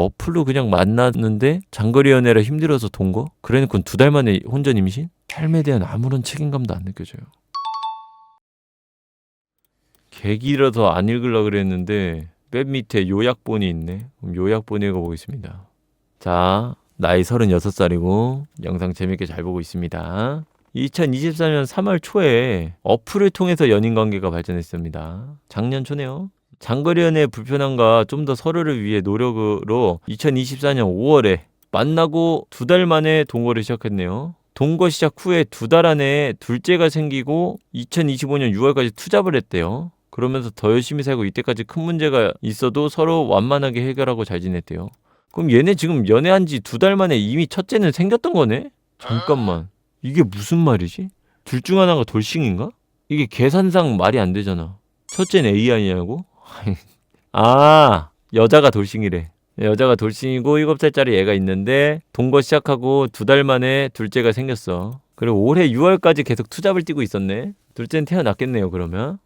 어플로 그냥 만났는데 장거리 연애라 힘들어서 돈 거? 그래놓고 2달 만에 혼전 임신? 삶에 대한 아무런 책임감도 안 느껴져요. 개 길어서 안 읽으려고 그랬는데 맨 밑에 요약본이 있네. 그럼 요약본 읽어보겠습니다. 자, 나이 36살이고 영상 재밌게 잘 보고 있습니다. 2024년 3월 초에 어플을 통해서 연인관계가 발전했습니다. 작년 초네요. 장거리 연애의 불편함과 좀 더 서로를 위해 노력으로 2024년 5월에 만나고 2달 만에 동거를 시작했네요. 동거 시작 후에 2달 안에 둘째가 생기고 2025년 6월까지 투잡을 했대요. 그러면서 더 열심히 살고 이때까지 큰 문제가 있어도 서로 완만하게 해결하고 잘 지냈대요. 그럼 얘네 지금 연애한 지 2달 만에 이미 첫째는 생겼던 거네? 잠깐만. 이게 무슨 말이지? 둘 중 하나가 돌싱인가? 이게 계산상 말이 안 되잖아. 첫째는 AI냐고? 아, 여자가 돌싱이래. 여자가 돌싱이고 7살짜리 애가 있는데 동거 시작하고 2달 만에 둘째가 생겼어. 그리고 올해 6월까지 계속 투잡을 뛰고 있었네. 둘째는 태어났겠네요, 그러면.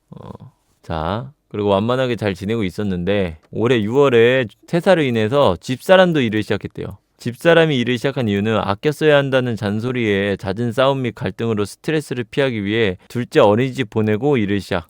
자, 그리고 완만하게 잘 지내고 있었는데 올해 6월에 퇴사로 인해서 집사람도 일을 시작했대요. 집사람이 일을 시작한 이유는 아껴 써야 한다는 잔소리에 잦은 싸움 및 갈등으로 스트레스를 피하기 위해 둘째 어린이집 보내고 일을 시작.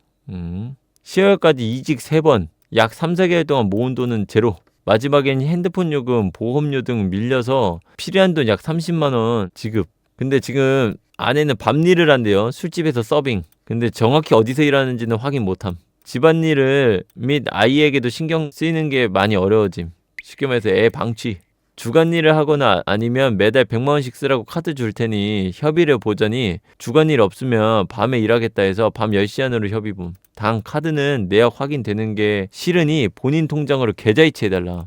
10월까지 이직 3번, 약 3, 4개월 동안 모은 돈은 제로. 마지막엔 핸드폰 요금, 보험료 등 밀려서 필요한 돈 약 30만 원 지급. 근데 지금 아내는 밤일을 한대요. 술집에서 서빙. 근데 정확히 어디서 일하는지는 확인 못함. 집안일을 및 아이에게도 신경 쓰이는 게 많이 어려워짐. 쉽게 말해서 애 방치. 주간일을 하거나 아니면 매달 100만 원씩 쓰라고 카드 줄 테니 협의를 보자니 주간일 없으면 밤에 일하겠다 해서 밤 10시 안으로 협의분. 단 카드는 내역 확인되는 게 싫으니 본인 통장으로 계좌이체 해달라.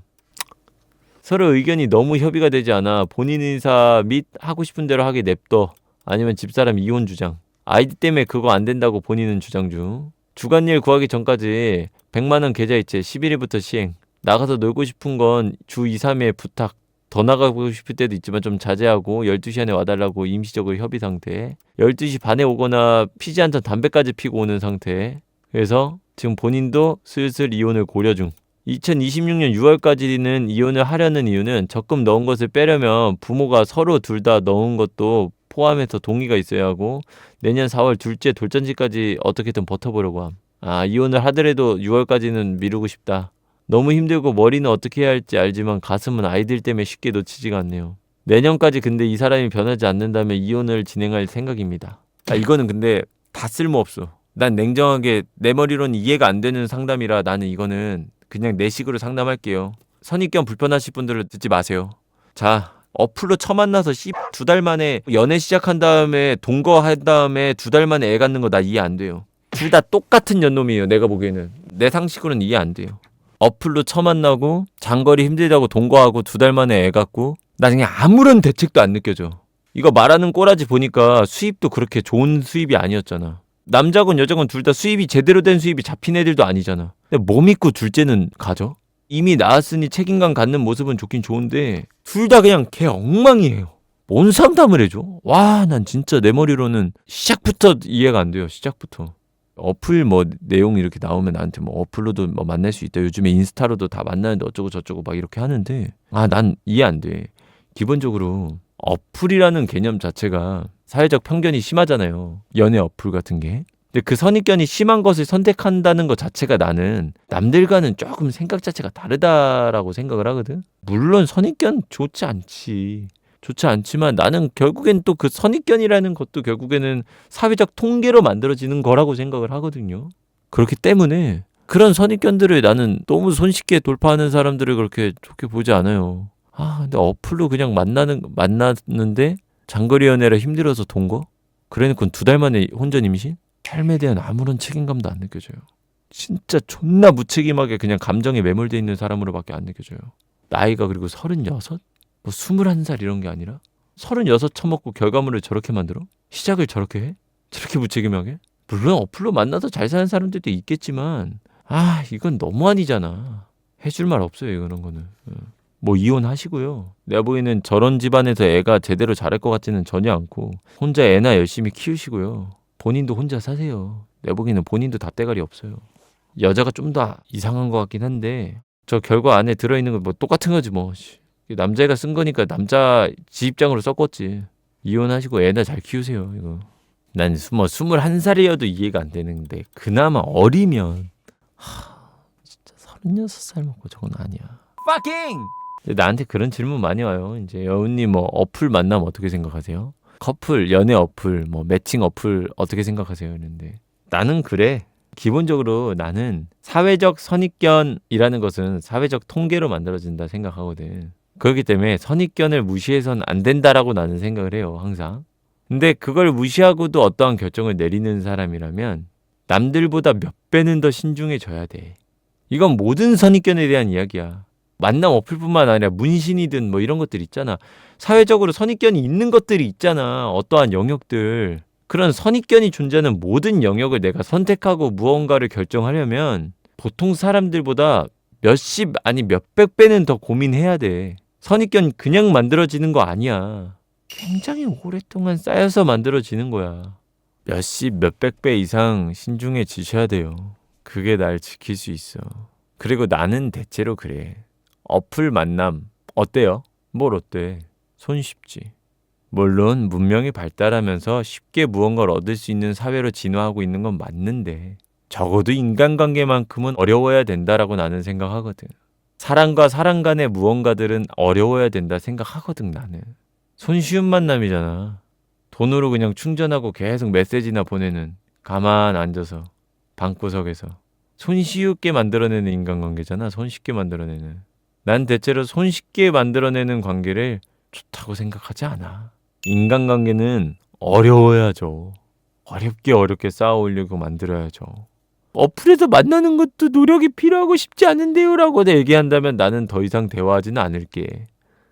서로 의견이 너무 협의가 되지 않아 본인 의사 및 하고 싶은 대로 하게 냅둬. 아니면 집사람 이혼 주장. 아이디 때문에 그거 안 된다고 본인은 주장 중. 주간일 구하기 전까지 100만 원 계좌이체 11일부터 시행. 나가서 놀고 싶은 건 주 2, 3회 부탁. 더 나가고 싶을 때도 있지만 좀 자제하고 12시 안에 와달라고 임시적으로 협의 상태. 12시 반에 오거나 피지 않던 담배까지 피고 오는 상태. 그래서 지금 본인도 슬슬 이혼을 고려 중. 2026년 6월까지는 이혼을 하려는 이유는 적금 넣은 것을 빼려면 부모가 서로 둘 다 넣은 것도 포함해서 동의가 있어야 하고 내년 4월 둘째 돌잔치까지 어떻게든 버텨보려고 함. 아, 이혼을 하더라도 6월까지는 미루고 싶다. 너무 힘들고 머리는 어떻게 해야 할지 알지만 가슴은 아이들 때문에 쉽게 놓치지가 않네요. 내년까지 근데 이 사람이 변하지 않는다면 이혼을 진행할 생각입니다. 아, 이거는 근데 다 쓸모없어. 난 냉정하게 내 머리로는 이해가 안 되는 상담이라 나는 이거는 그냥 내 식으로 상담할게요. 선입견 불편하실 분들은 듣지 마세요. 자, 어플로 처음 만나서 2달 만에 연애 시작한 다음에 동거한 다음에 2달 만에 애 갖는 거 나 이해 안 돼요. 둘 다 똑같은 년놈이에요. 내가 보기에는. 내 상식으로는 이해 안 돼요. 어플로 처음 만나고 장거리 힘들다고 동거하고 2달 만에 애 갖고 나중에 아무런 대책도 안 느껴져. 이거 말하는 꼬라지 보니까 수입도 그렇게 좋은 수입이 아니었잖아. 남자건 여자건 둘 다 수입이 제대로 된 수입이 잡힌 애들도 아니잖아. 근데 뭐 믿고 둘째는 가져? 이미 낳았으니 책임감 갖는 모습은 좋긴 좋은데 둘 다 그냥 개 엉망이에요. 뭔 상담을 해줘? 와, 난 진짜 내 머리로는 시작부터 이해가 안 돼요. 시작부터. 어플 뭐 내용 이렇게 나오면 나한테 뭐 어플로도 뭐 만날 수 있다. 요즘에 인스타로도 다 만나는데 어쩌고 저쩌고 막 이렇게 하는데 아, 난 이해 안 돼. 기본적으로 어플이라는 개념 자체가 사회적 편견이 심하잖아요. 연애 어플 같은 게. 근데 그 선입견이 심한 것을 선택한다는 것 자체가 나는 남들과는 조금 생각 자체가 다르다라고 생각을 하거든. 물론 선입견 좋지 않지. 좋지 않지만 나는 결국엔 또 그 선입견이라는 것도 결국에는 사회적 통계로 만들어지는 거라고 생각을 하거든요. 그렇기 때문에 그런 선입견들을 나는 너무 손쉽게 돌파하는 사람들을 그렇게 좋게 보지 않아요. 아, 근데 어플로 그냥 만났는데 장거리 연애라 힘들어서 동거? 그래놓고 2달 만에 혼전 임신? 삶에 대한 아무런 책임감도 안 느껴져요. 진짜 존나 무책임하게 그냥 감정에 매몰돼 있는 사람으로밖에 안 느껴져요. 나이가 그리고 36? 뭐 21살 이런 게 아니라 36 처먹고 결과물을 저렇게 만들어? 시작을 저렇게 해? 저렇게 무책임하게? 물론 어플로 만나서 잘 사는 사람들도 있겠지만 아, 이건 너무 아니잖아. 해줄 말 없어요, 이런 거는. 뭐 이혼하시고요. 내가 보기에는 저런 집안에서 애가 제대로 자랄 것 같지는 전혀 않고 혼자 애나 열심히 키우시고요. 본인도 혼자 사세요. 내가 보기에는 본인도 답대가리 없어요. 여자가 좀 더 이상한 것 같긴 한데 저 결과 안에 들어있는 거 뭐 똑같은 거지 뭐. 남자애가 쓴 거니까 남자 지 입장으로 썼겠지. 이혼하시고 애나 잘 키우세요 이거. 난 21살이어도 이해가 안 되는데 그나마 어리면 진짜 36살 먹고 저건 아니야. Fucking! 나한테 그런 질문 많이 와요. 이제 여운님 뭐 어플 만남 어떻게 생각하세요? 커플, 연애 어플, 뭐 매칭 어플 어떻게 생각하세요? 이랬는데 나는 그래. 기본적으로 나는 사회적 선입견이라는 것은 사회적 통계로 만들어진다 생각하거든. 그렇기 때문에 선입견을 무시해서는 안 된다라고 나는 생각을 해요. 항상. 근데 그걸 무시하고도 어떠한 결정을 내리는 사람이라면 남들보다 몇 배는 더 신중해져야 돼. 이건 모든 선입견에 대한 이야기야. 만남 어플뿐만 아니라 문신이든 뭐 이런 것들 있잖아. 사회적으로 선입견이 있는 것들이 있잖아. 어떠한 영역들. 그런 선입견이 존재하는 모든 영역을 내가 선택하고 무언가를 결정하려면 보통 사람들보다 몇십 아니 몇백 배는 더 고민해야 돼. 선입견 그냥 만들어지는 거 아니야. 굉장히 오랫동안 쌓여서 만들어지는 거야. 몇십 몇백 배 이상 신중해지셔야 돼요. 그게 날 지킬 수 있어. 그리고 나는 대체로 그래. 어플 만남 어때요? 뭘 어때? 손쉽지. 물론 문명이 발달하면서 쉽게 무언가를 얻을 수 있는 사회로 진화하고 있는 건 맞는데 적어도 인간관계만큼은 어려워야 된다라고 나는 생각하거든. 사람과 사람 간의 무언가들은 어려워야 된다 생각하거든 나는. 손쉬운 만남이잖아. 돈으로 그냥 충전하고 계속 메시지나 보내는 가만 앉아서 방구석에서 손쉬우게 만들어내는 인간관계잖아. 손쉽게 만들어내는. 난 대체로 손쉽게 만들어내는 관계를 좋다고 생각하지 않아. 인간관계는 어려워야죠. 어렵게 쌓아오려고 만들어야죠. 어플에서 만나는 것도 노력이 필요하고 쉽지 않은데요 라고 얘기한다면 나는 더 이상 대화하지는 않을게.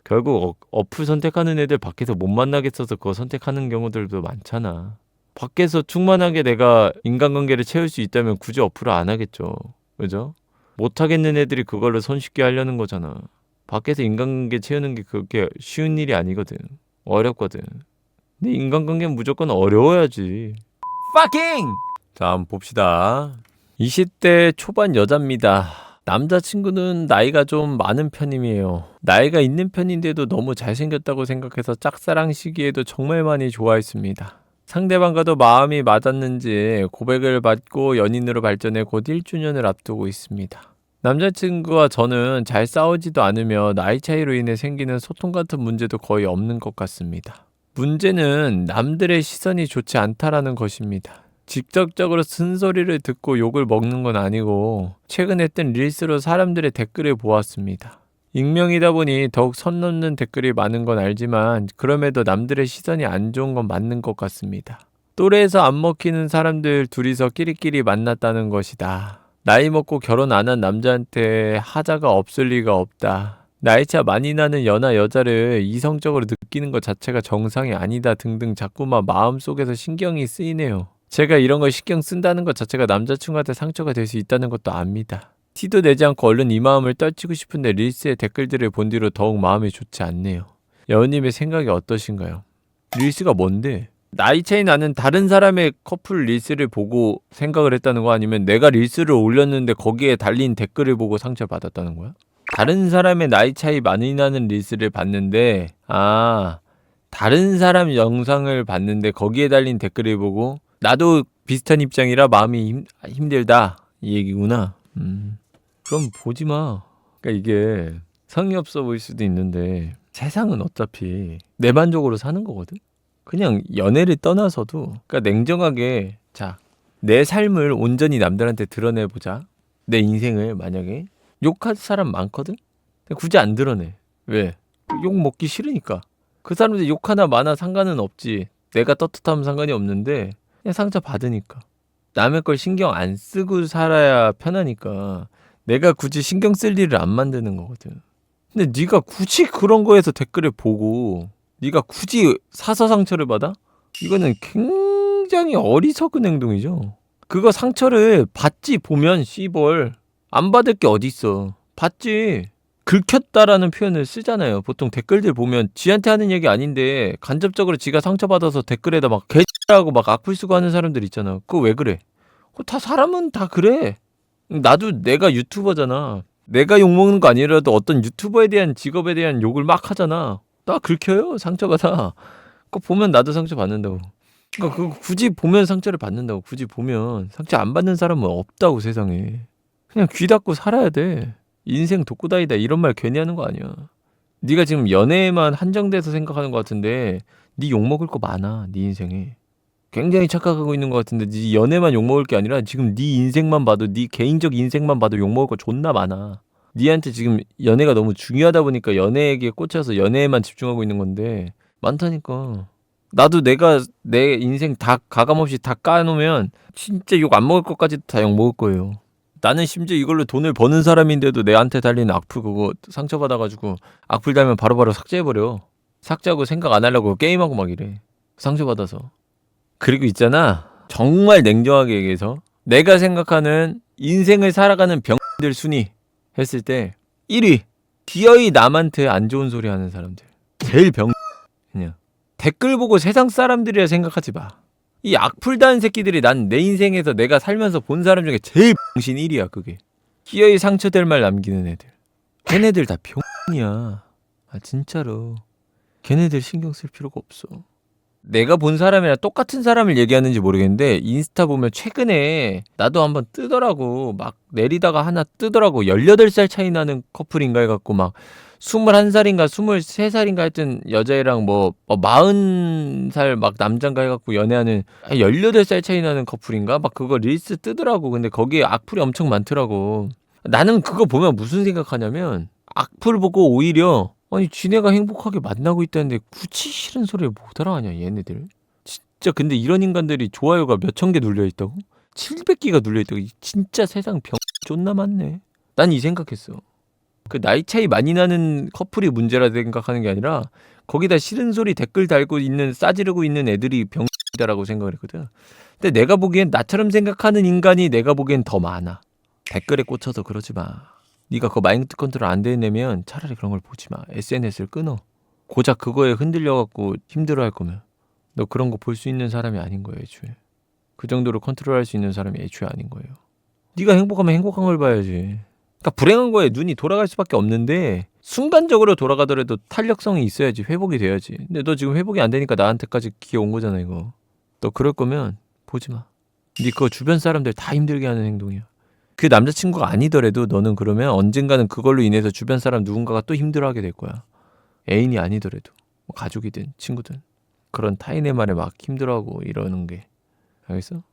결국 어플 선택하는 애들 밖에서 못 만나겠어서 그거 선택하는 경우들도 많잖아. 밖에서 충만하게 내가 인간관계를 채울 수 있다면 굳이 어플을 안 하겠죠. 그죠? 못하겠는 애들이 그걸로 손쉽게 하려는 거잖아. 밖에서 인간관계 채우는 게 그렇게 쉬운 일이 아니거든. 어렵거든. 근데 인간관계는 무조건 어려워야지. Fucking! 자, 한번 봅시다. 20대 초반 여자입니다. 남자친구는 나이가 좀 많은 편이에요. 나이가 있는 편인데도 너무 잘생겼다고 생각해서 짝사랑 시기에도 정말 많이 좋아했습니다. 상대방과도 마음이 맞았는지 고백을 받고 연인으로 발전해 곧 1주년을 앞두고 있습니다. 남자친구와 저는 잘 싸우지도 않으며 나이 차이로 인해 생기는 소통 같은 문제도 거의 없는 것 같습니다. 문제는 남들의 시선이 좋지 않다라는 것입니다. 직접적으로 쓴소리를 듣고 욕을 먹는 건 아니고 최근에 뜬 릴스로 사람들의 댓글을 보았습니다. 익명이다 보니 더욱 선 넘는 댓글이 많은 건 알지만 그럼에도 남들의 시선이 안 좋은 건 맞는 것 같습니다. 또래에서 안 먹히는 사람들 둘이서 끼리끼리 만났다는 것이다. 나이 먹고 결혼 안 한 남자한테 하자가 없을 리가 없다. 나이차 많이 나는 연하 여자를 이성적으로 느끼는 것 자체가 정상이 아니다 등등 자꾸만 마음속에서 신경이 쓰이네요. 제가 이런 걸 신경 쓴다는 것 자체가 남자친구한테 상처가 될 수 있다는 것도 압니다. 티도 내지 않고 얼른 이 마음을 떨치고 싶은데 릴스의 댓글들을 본 뒤로 더욱 마음이 좋지 않네요. 여우님의 생각이 어떠신가요? 릴스가 뭔데? 나이 차이 나는 다른 사람의 커플 릴스를 보고 생각을 했다는 거 아니면 내가 릴스를 올렸는데 거기에 달린 댓글을 보고 상처를 받았다는 거야? 다른 사람의 나이 차이 많이 나는 릴스를 봤는데 다른 사람 영상을 봤는데 거기에 달린 댓글을 보고 나도 비슷한 입장이라 마음이 힘들다 이 얘기구나. 그럼 보지 마. 그러니까 이게 성의 없어 보일 수도 있는데 세상은 어차피 내 만족으로 사는 거거든. 그냥 연애를 떠나서도 그러니까 냉정하게 자, 내 삶을 온전히 남들한테 드러내보자. 내 인생을 만약에 욕할 사람 많거든? 근데 굳이 안 드러내. 왜? 욕 먹기 싫으니까. 그 사람들 욕 하나 많아 상관은 없지. 내가 떳떳하면 상관이 없는데 그냥 상처 받으니까. 남의 걸 신경 안 쓰고 살아야 편하니까 내가 굳이 신경 쓸 일을 안 만드는 거거든. 근데 네가 굳이 그런 거에서 댓글을 보고 네가 굳이 사서 상처를 받아? 이거는 굉장히 어리석은 행동이죠. 그거 상처를 받지 보면 씨벌 안 받을 게 어딨어. 받지. 긁혔다라는 표현을 쓰잖아요. 보통 댓글들 보면 지한테 하는 얘기 아닌데 간접적으로 지가 상처받아서 댓글에다 막 개X라고 막 악플 쓰고 하는 사람들 있잖아. 그거 왜 그래? 다 사람은 다 그래. 나도 내가 유튜버잖아. 내가 욕먹는 거 아니라도 어떤 유튜버에 대한 직업에 대한 욕을 막 하잖아. 나 긁혀요. 상처받아. 그거 보면 나도 상처받는다고. 그러니까 그거 굳이 보면 상처를 받는다고. 굳이 보면 상처 안 받는 사람은 없다고 세상에. 그냥 귀 닫고 살아야 돼. 인생 독고다이다 이런 말 괜히 하는 거 아니야. 네가 지금 연애에만 한정돼서 생각하는 것 같은데 네 욕먹을 거 많아. 네 인생에. 굉장히 착각하고 있는 것 같은데 네 연애만 욕먹을 게 아니라 지금 네 인생만 봐도 네 개인적 인생만 봐도 욕먹을 거 존나 많아. 니한테 지금 연애가 너무 중요하다 보니까 연애에게 꽂혀서 연애에만 집중하고 있는 건데 많다니까. 나도 내가 내 인생 다 가감없이 다 까놓으면 진짜 욕 안 먹을 것까지 다 욕 먹을 거예요. 나는 심지어 이걸로 돈을 버는 사람인데도 내한테 달리는 악플 그거 상처받아가지고 악플 달면 바로바로 삭제해버려. 삭제하고 생각 안 하려고 게임하고 막 이래. 상처받아서. 그리고 있잖아. 정말 냉정하게 얘기해서 내가 생각하는 인생을 살아가는 병들 순위 했을 때 1위 기어이 남한테 안 좋은 소리 하는 사람들. 제일 그냥 댓글 보고 세상 사람들이라 생각하지 마. 이 악플 다는 새끼들이 난 내 인생에서 내가 살면서 본 사람 중에 제일 병신 1위야 그게. 기어이 상처될 말 남기는 애들. 걔네들 다 병이야. 아 진짜로. 걔네들 신경 쓸 필요가 없어. 내가 본 사람이랑 똑같은 사람을 얘기하는지 모르겠는데 인스타 보면 최근에 나도 한번 뜨더라고. 막 내리다가 하나 뜨더라고. 18살 차이 나는 커플인가 해갖고 막 21살인가 23살인가 하여튼 여자애랑 뭐 40살 막 남잔가 해갖고 연애하는 18살 차이 나는 커플인가? 막 그거 릴스 뜨더라고. 근데 거기에 악플이 엄청 많더라고. 나는 그거 보면 무슨 생각하냐면 악플 보고 오히려 아니 지네가 행복하게 만나고 있다는데 굳이 싫은 소리를 못 알아하냐 얘네들. 진짜 근데 이런 인간들이 좋아요가 몇천 개 눌려있다고? 700개가 눌려있다고? 진짜 세상 병 존나 많네. 난 이 생각했어. 그 나이 차이 많이 나는 커플이 문제라 생각하는 게 아니라 거기다 싫은 소리 댓글 달고 있는 싸지르고 있는 애들이 병이다라고 생각을 했거든. 근데 내가 보기엔 나처럼 생각하는 인간이 내가 보기엔 더 많아. 댓글에 꽂혀서 그러지 마. 네가 그 마인드 컨트롤 안 되려면 차라리 그런 걸 보지 마. SNS를 끊어. 고작 그거에 흔들려갖고 힘들어할 거면 너 그런 거 볼 수 있는 사람이 아닌 거야 애초에. 그 정도로 컨트롤할 수 있는 사람이 애초에 아닌 거예요. 네가 행복하면 행복한 걸 봐야지. 그러니까 불행한 거에 눈이 돌아갈 수밖에 없는데 순간적으로 돌아가더라도 탄력성이 있어야지. 회복이 돼야지. 근데 너 지금 회복이 안 되니까 나한테까지 기어온 거잖아 이거. 너 그럴 거면 보지 마. 네 그거 주변 사람들 다 힘들게 하는 행동이야. 그 남자친구가 아니더라도 너는 그러면 언젠가는 그걸로 인해서 주변 사람 누군가가 또 힘들어하게 될 거야. 애인이 아니더라도 뭐 가족이든 친구든 그런 타인의 말에 막 힘들어하고 이러는 게. 알겠어?